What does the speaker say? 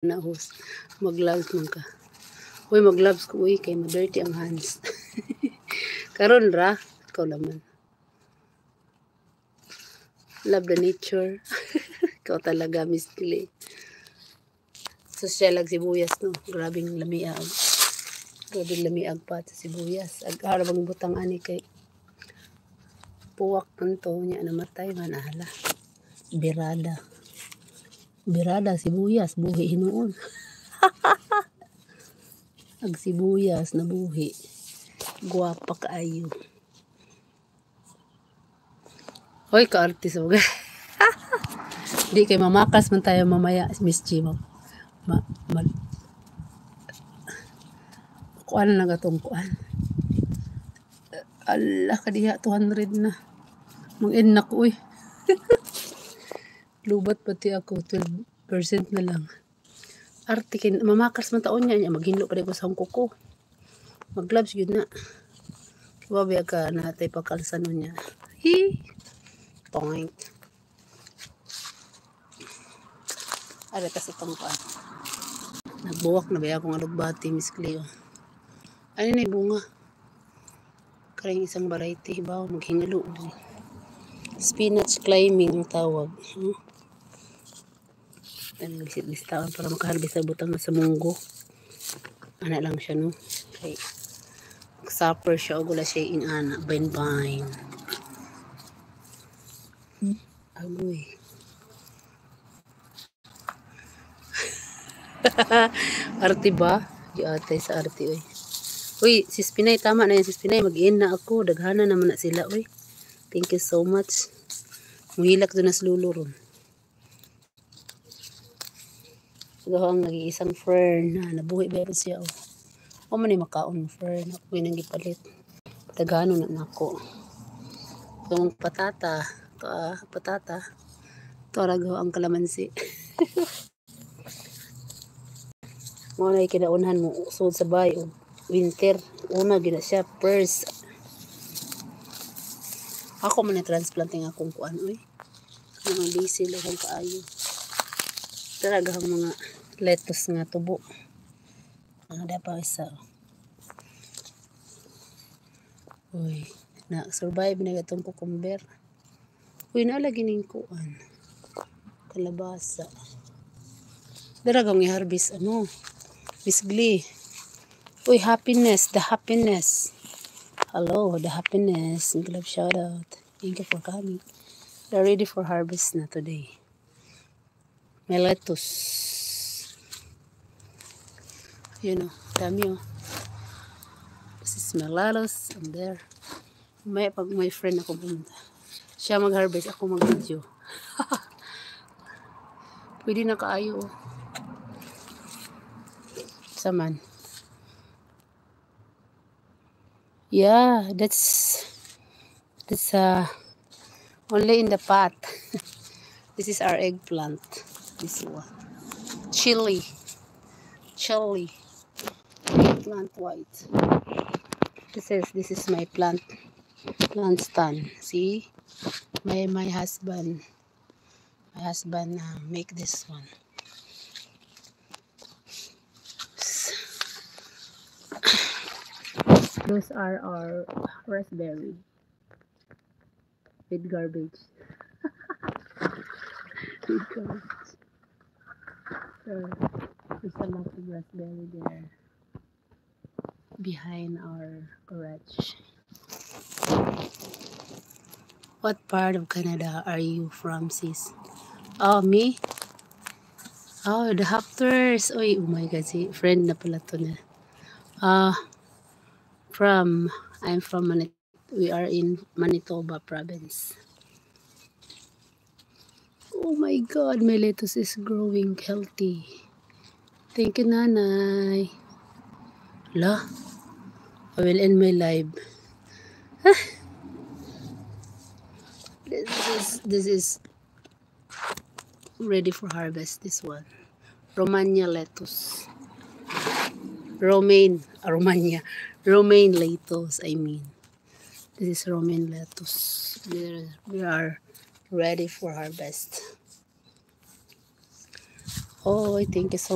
na host. Mag-gloves man ka. Uy, mag-gloves ko. Uy, kay ma-dirty ang hands. Karon ra. Ikaw naman. Love the nature. Ikaw talaga, Miss Clay. Social ag sibuyas, no? Grabing lamiag. Grabing lamiag pa sa sibuyas. Agharabang butang ani kay puwak kanto niya namatay manala. Birada. Birada, sibuyas, buhi hinuon. Ag sibuyas na buhi. Guwapa kaayo. Hoy, ka-artist mo. Di kay mamakas man tayo mamaya, Miss G. Kuan na gatong kuan. Allah, kadiha 200 na. Mang-in na ko, uy. Lubat pati ako, 12% na lang. Artikin, mamakas man taon niya, maghinlo pa rin ko sa kuko. Mag-gloves yun na. Kibabi ka natay pagkalsano niya. Point. Ara kasi itong kuan. Nagbuwak na ba akong alugbati, Miss Cleo. Ano na bunga? Karing isang variety, ba? Maghingalo. Spinach climbing ang tawag. Nagbisit-bistaan para makahalbis sa butang na sa munggo. Ana lang siya, no? Okay. Supper siya o gula siya in ana. Bain-bain. Agoy. Arte ba? Di atay sa arte, oy. Uy, sis Pinay, tama na yan, sis Pinay. Mag-in na ako. Daghana naman na sila, uy. Thank you so much. Muhilak doon na slulo ron. Gawa ang nag-iisang fern na nabuhi ba siya, oh. O man ay makaon mo fern. Ako yung gipalit. Daghano na nako. Itong patata. Ito patata. Ito gawa ang kalamansi. Mga na ikinaunhan mo usod sa bayo. Winter. Una gina siya. First. Ako man na-transplanting akong kuan. Uy. Mga basil akong kaayo. Talaga ang mga lettuce nga tubo. Ada pa isa. Uy. Na-survive na itong cucumber. Uy, nalagi ning kuan. Kalabasa. Daragang i-harvest ano. Miss Glee. Uy, happiness. The happiness. Hello, the happiness. Glove shout out. Thank you for coming. They're ready for harvest na today. May lettuce. You know, dami oh. This is my lettuce. I'm there. Pag may friend ako pumunta. Siya mag-harvest, ako mag-video. Pwede na kaayo oh. Saman. Yeah, that's only in the pot. This is our eggplant. This one. Chili. Eggplant white. This is my plant stand. See? My husband make this one. Those are our raspberry with garbage. With garbage. So, there's a lot of raspberry there behind our garage. What part of Canada are you from, sis? Oh, me? Oh, the Raptors. Oy, oh my God, si friend na pala to na. I'm from Manitoba. We are in Manitoba province. Oh my God, my lettuce is growing healthy. Thank you, Nanay. La, I will end my live. This is ready for harvest. This one, Romania lettuce. Romaine lettuce. I mean, this is romaine lettuce. We are ready for harvest. Oh, thank you so much.